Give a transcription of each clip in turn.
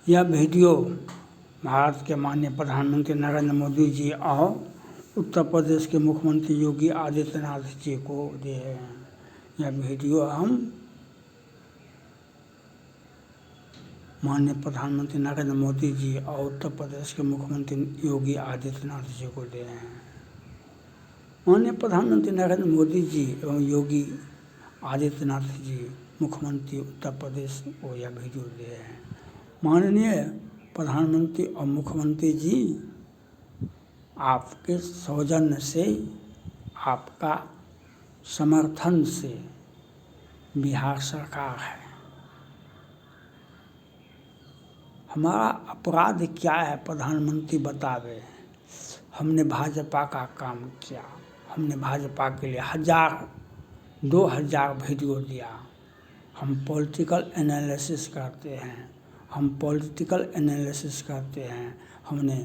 यह वीडियो भारत के माननीय प्रधानमंत्री नरेंद्र मोदी जी और उत्तर प्रदेश के मुख्यमंत्री योगी आदित्यनाथ जी को दिए हैं। यह वीडियो हम माननीय प्रधानमंत्री नरेंद्र मोदी जी और उत्तर प्रदेश के मुख्यमंत्री योगी आदित्यनाथ जी को दे रहे हैं। माननीय प्रधानमंत्री नरेंद्र मोदी जी एवं योगी आदित्यनाथ जी मुख्यमंत्री उत्तर प्रदेश को यह वीडियो दे रहे हैं। माननीय प्रधानमंत्री और मुख्यमंत्री जी, आपके सौजन्य से, आपका समर्थन से बिहार सरकार है। हमारा अपराध क्या है प्रधानमंत्री बतावे। हमने भाजपा का काम किया, हमने भाजपा के लिए 2000 वीडियो दिया। हम पॉलिटिकल एनालिसिस करते हैं, हमने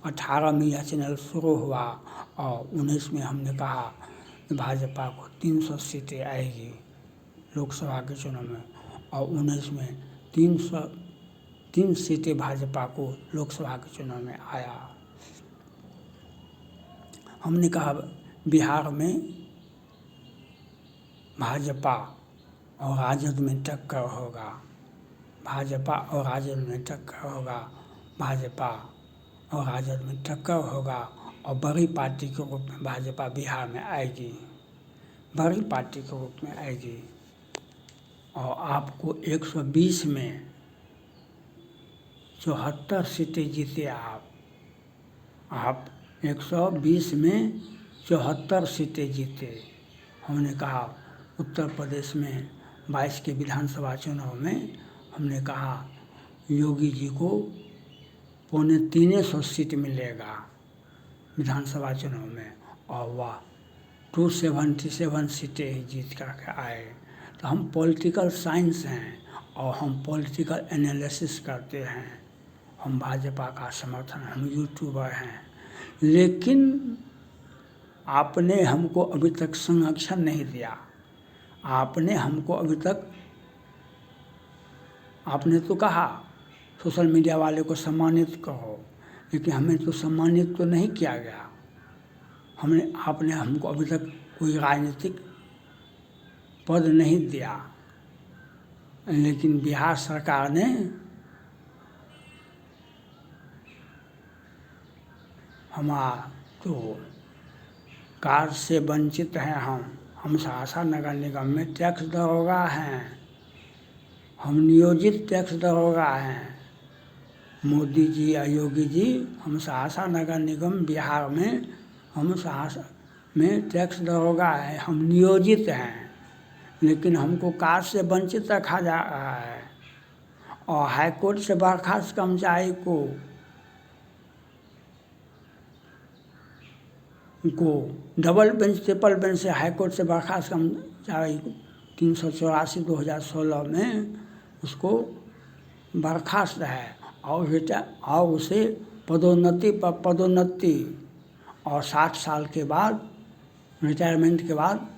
18 में यह चैनल शुरू हुआ और 19 में हमने कहा कि भाजपा को 300 सीटें आएगी लोकसभा के चुनाव में, और 19 में 303 सीटें भाजपा को लोकसभा के चुनाव में आया। हमने कहा बिहार में भाजपा और राजद में टक्कर होगा, भाजपा और राजद में टक्कर होगा और बड़ी पार्टी के रूप में भाजपा बिहार में आएगी, बड़ी पार्टी के रूप में आएगी। और आपको 120 में 74 सीटें जीते आप 120 में 74 सीटें जीते। हमने कहा उत्तर प्रदेश में 22 के विधानसभा चुनाव में हमने कहा योगी जी को 350 सीट मिलेगा विधानसभा चुनाव में, और वह 277 सीटें ही जीत करके आए। तो हम पॉलिटिकल साइंस हैं और हम पॉलिटिकल एनालिसिस करते हैं। हम भाजपा का समर्थन, हम यूट्यूबर हैं, लेकिन आपने हमको अभी तक संरक्षण नहीं दिया। आपने हमको अभी तक, आपने तो कहा सोशल मीडिया वाले को सम्मानित करो, लेकिन हमें तो सम्मानित तो नहीं किया गया। आपने हमको अभी तक कोई राजनीतिक पद नहीं दिया, लेकिन बिहार सरकार ने हमारा तो कार्य से वंचित हैं। हम सहरसा नगर निगम में टैक्स दरोगा हैं, हम नियोजित टैक्स दरोगा हैं। मोदी जी या योगी जी, हम सहरसा नगर निगम बिहार में, हम सहरसा में टैक्स दरोगा है, हम नियोजित हैं, लेकिन हमको कार्य से वंचित रखा जा रहा है। और हाईकोर्ट से बर्खास्त कर्मचारी को डबल बेंच ट्रिपल बेंच से हाईकोर्ट से बर्खास्त कर्मचारी 384/2016 में उसको बर्खास्त है और उसे पदोन्नति पर पदोन्नति और 60 साल के बाद रिटायरमेंट के बाद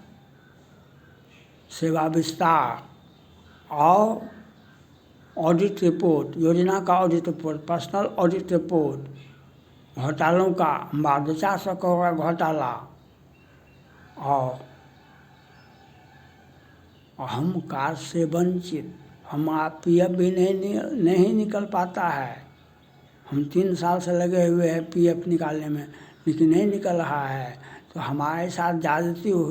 सेवा विस्तार और ऑडिट रिपोर्ट, योजना का audit report, personal audit report, घोटालों का 400 करोड़ घोटाला, और हम कार्य से वंचित। हमारा PF भी नहीं निकल पाता है। हम 3 साल से लगे हुए हैं PF निकालने में, लेकिन नहीं निकल रहा है। तो हमारे साथ ज्यादती हो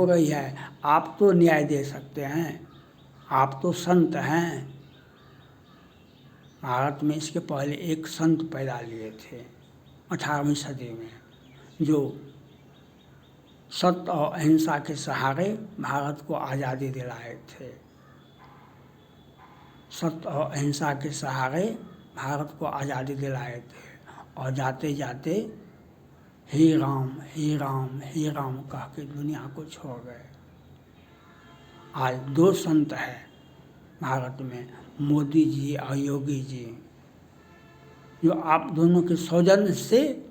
रही है। आप तो न्याय दे सकते हैं, आप तो संत हैं। भारत में इसके पहले एक संत पैदा लिए थे 18वीं सदी में, जो सत्य और अहिंसा के सहारे भारत को आज़ादी दिलाए थे। सत्य और अहिंसा के सहारे भारत को आज़ादी दिलाए थे, और जाते जाते हे राम हे राम हे राम कह के दुनिया को छोड़ गए। आज 2 संत हैं भारत में, मोदी जी और योगी जी, जो आप दोनों के सौजन्य से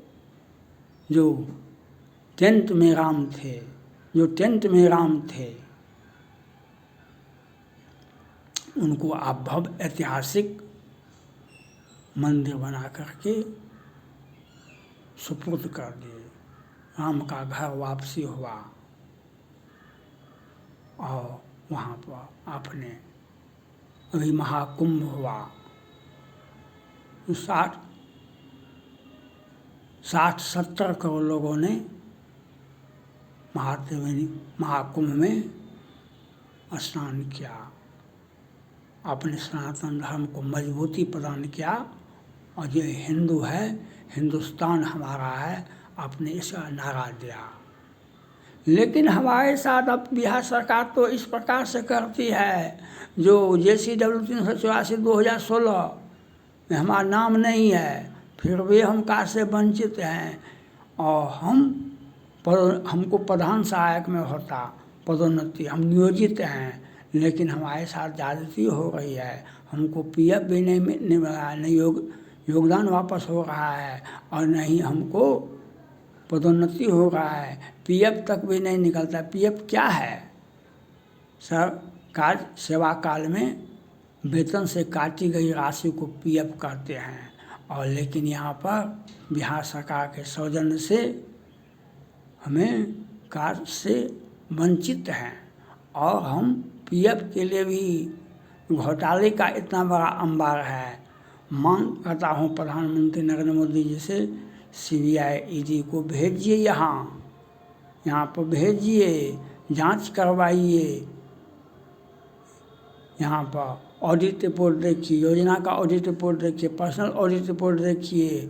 जो टेंट में राम थे, उनको आप भव्य ऐतिहासिक मंदिर बना करके सुपुर्द कर दिए। राम का घर वापसी हुआ और वहाँ पर आपने अभी महाकुंभ हुआ। 60-70 करोड़ लोगों ने महात्रिवेणी महाकुंभ में स्नान किया, अपने सनातन धर्म को मजबूती प्रदान किया। और जो हिंदू है, हिंदुस्तान हमारा है, आपने इसका नारा दिया। लेकिन हमारे साथ अब बिहार सरकार तो इस प्रकार से करती है, जो JCW 384/2016 में हमारा नाम नहीं है, फिर भी हम कार्य से वंचित हैं और हमको प्रधान सहायक में होता पदोन्नति, हम नियोजित हैं, लेकिन हमारे साथ ज्यादती हो रही है। हमको PF भी नहीं मिल रहा है, नहीं योगदान वापस हो रहा है और नहीं हमको पदोन्नति हो रहा है। PF तक भी नहीं निकलता। PF क्या है? सरकार सेवा काल में वेतन से काटी गई राशि को PF कहते हैं। और लेकिन यहाँ पर बिहार सरकार के सौजन्य से हमें कार्य से वंचित हैं और हम PF के लिए भी घोटाले का इतना बड़ा अंबार है। मांग करता हूँ प्रधानमंत्री नरेंद्र मोदी जी से, CBI ED को भेजिए, यहाँ पर भेजिए, जांच करवाइए। यहाँ पर ऑडिट रिपोर्ट देखिए, योजना का ऑडिट रिपोर्ट देखिए, पर्सनल ऑडिट रिपोर्ट देखिए,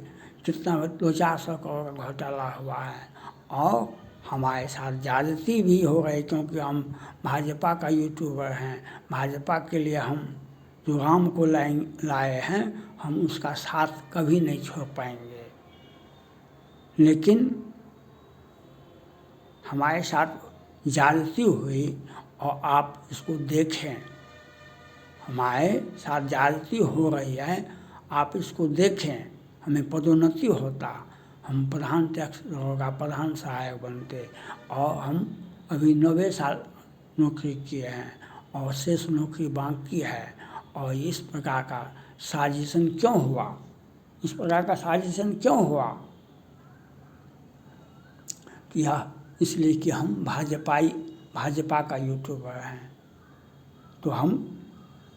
कितना 200-400 करोड़ का घोटाला हुआ है। और हमारे साथ ज्यादती भी हो रही, क्योंकि हम भाजपा का यूट्यूबर हैं। भाजपा के लिए हम जो राम को लाए हैं, हम उसका साथ कभी नहीं छोड़ पाएंगे। लेकिन हमारे साथ ज्यादती हुई और आप इसको देखें, हमारे साथ ज्यादती हो रही है, आप इसको देखें। हमें पदोन्नति होता, हम प्रधान टैक्स होगा, प्रधान सहायक बनते और हम अभी 90 साल नौकरी किए हैं और शेष नौकरी बाकी है। और इस प्रकार का साजिशन क्यों हुआ? इस प्रकार का साजिशन क्यों हुआ? यह इसलिए कि हम भाजपा का यूट्यूबर हैं, तो हम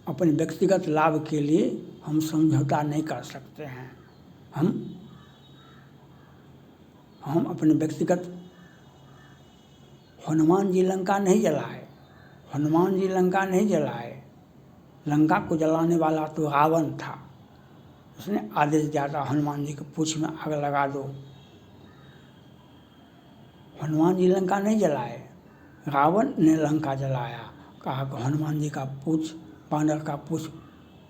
अपने व्यक्तिगत लाभ के लिए हम समझौता नहीं कर सकते हैं। हम अपने व्यक्तिगत, हनुमान जी लंका नहीं जलाए, हनुमान जी लंका नहीं जलाए। लंका को जलाने वाला तो रावण था, उसने आदेश दिया था हनुमान जी के पूंछ में आग लगा दो। हनुमान जी लंका नहीं जलाए, रावण ने लंका जलाया। कहा कि हनुमान जी का पूंछ, बानर का पूंछ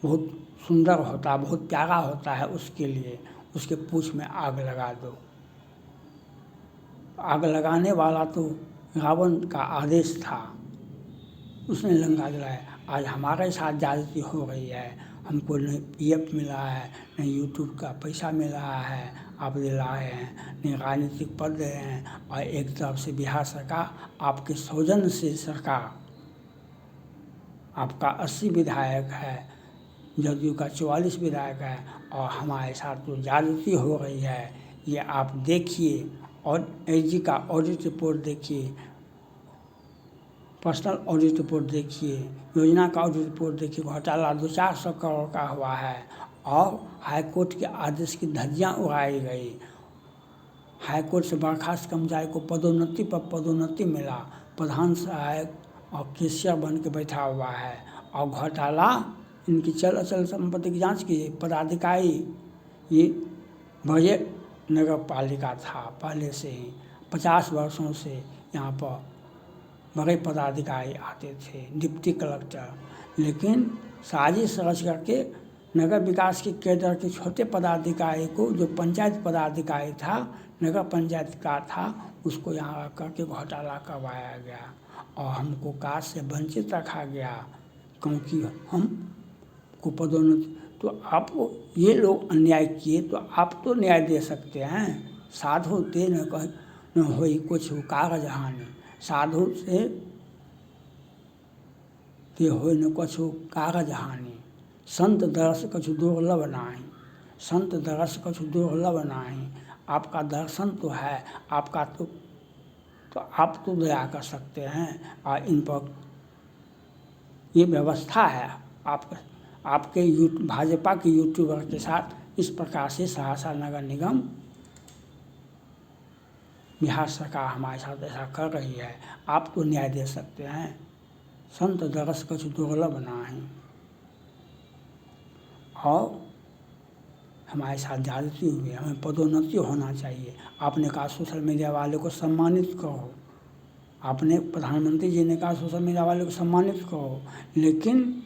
बहुत सुंदर होता, बहुत प्यारा होता है, उसके लिए उसके पूंछ में आग लगा दो। आग लगाने वाला तो रावण का आदेश था, उसने लंका जलाया। आज हमारे साथ ज्यादती हो रही है, हमको नहीं PF मिला है, नहीं यूट्यूब का पैसा मिल रहा है, आप दिलाए हैं, नहीं राजनीतिक पद दे रहे हैं। और एक तरफ से बिहार सरकार, आपके सौजन्य से सरकार, आपका 80 विधायक है, जदयू का 44 विधायक है, और हमारे साथ जो ज्यादती हो रही है, ये आप देखिए। और AG का ऑडिट रिपोर्ट देखिए, पर्सनल ऑडिट रिपोर्ट देखिए, योजना का ऑडिट रिपोर्ट देखिए। घोटाला 200-400 करोड़ का हुआ है और हाईकोर्ट के आदेश की धज्जियां उड़ाई गई। हाईकोर्ट से बर्खास्त कर्मचारी को पदोन्नति पर पदोन्नति मिला, प्रधान सहायक और कैशियर बन के बैठा हुआ है। और घोटाला, इनकी चल अचल संपत्ति की जांच कीजिए। पदाधिकारी, ये बड़े नगर पालिका था पहले से ही, 50 वर्षों से यहाँ पर बड़े पदाधिकारी आते थे, डिप्टी कलेक्टर। लेकिन साजिश रच करके नगर विकास के केडर के छोटे पदाधिकारी को, जो पंचायत पदाधिकारी था, नगर पंचायत का था, उसको यहाँ करके घोटाला करवाया गया और हमको कार्य से वंचित रखा गया, क्योंकि हमको पदोन्नति। तो आपको ये लोग अन्याय किए तो आप तो न्याय दे सकते हैं। साधु ते न होई कुछ कागज हानि, साधु से ते होय न कछु कागज हानि। संत दर्श कछु दुर्लभ नाही, संत दर्श कछु दुर्लभ नाही। आपका दर्शन तो है, आपका तो आप तो दया कर सकते हैं। और इन पर ये व्यवस्था है आपके भाजपा के यूट्यूबर के साथ इस प्रकार से सहरसा नगर निगम बिहार सरकार हमारे साथ ऐसा कर रही है। आप तो न्याय दे सकते हैं। संत दरस कछु दुर्लभ नाही। और हमारे साथ ज्यादती हुई है, हमें पदोन्नति होना चाहिए। आपने कहा सोशल मीडिया वाले को सम्मानित करो, आपने प्रधानमंत्री जी ने कहा सोशल मीडिया वाले को सम्मानित करो, लेकिन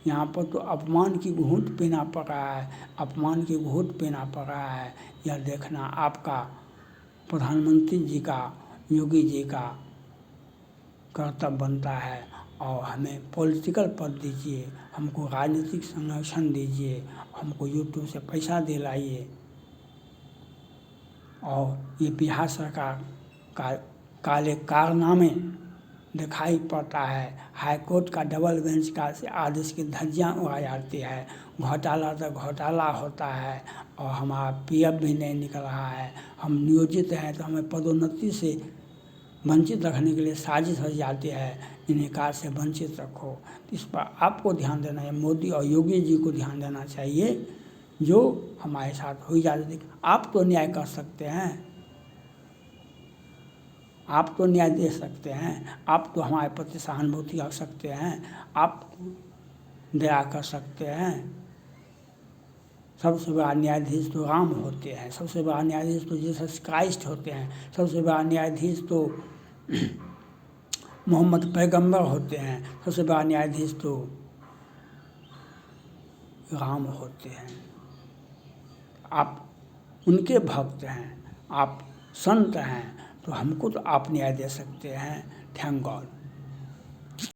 यहाँ पर तो अपमान की घूंट पीना पड़ रहा है, अपमान की घूंट पीना पड़ रहा है। यह देखना आपका प्रधानमंत्री जी का, योगी जी का कर्तव्य बनता है। और हमें पॉलिटिकल पद दीजिए, हमको राजनीतिक संरक्षण दीजिए, हमको यूट्यूब से पैसा दिलाइए। और ये बिहार सरकार का काले कारनामे दिखाई पड़ता है। हाई कोर्ट का डबल बेंच का आदेश की धज्जियाँ उड़ा जाती है। घोटाला तो घोटाला होता है और हमारा पीएफ भी नहीं निकल रहा है। हम नियोजित हैं तो हमें पदोन्नति से वंचित रखने के लिए साजिश हो जाती है। इन्हें कार्य से वंचित रखो। इस पर आपको ध्यान देना है, मोदी और योगी जी को ध्यान देना चाहिए। जो हमारे साथ हुई जाती, आप तो न्याय कर सकते हैं, आप तो न्याय दे सकते हैं, आप तो हमारे प्रति सहानुभूति रख सकते हैं, आप दया कर सकते हैं। सबसे बड़ा न्यायाधीश तो राम होते हैं, सबसे बड़ा न्यायाधीश तो जीसस क्राइस्ट होते हैं, सबसे बड़ा न्यायाधीश तो मोहम्मद पैगंबर होते हैं, सबसे बड़ा न्यायाधीश तो राम होते हैं। आप उनके भक्त हैं, आप संत हैं, तो हमको तो आप न्याय दे सकते हैं। Thank God.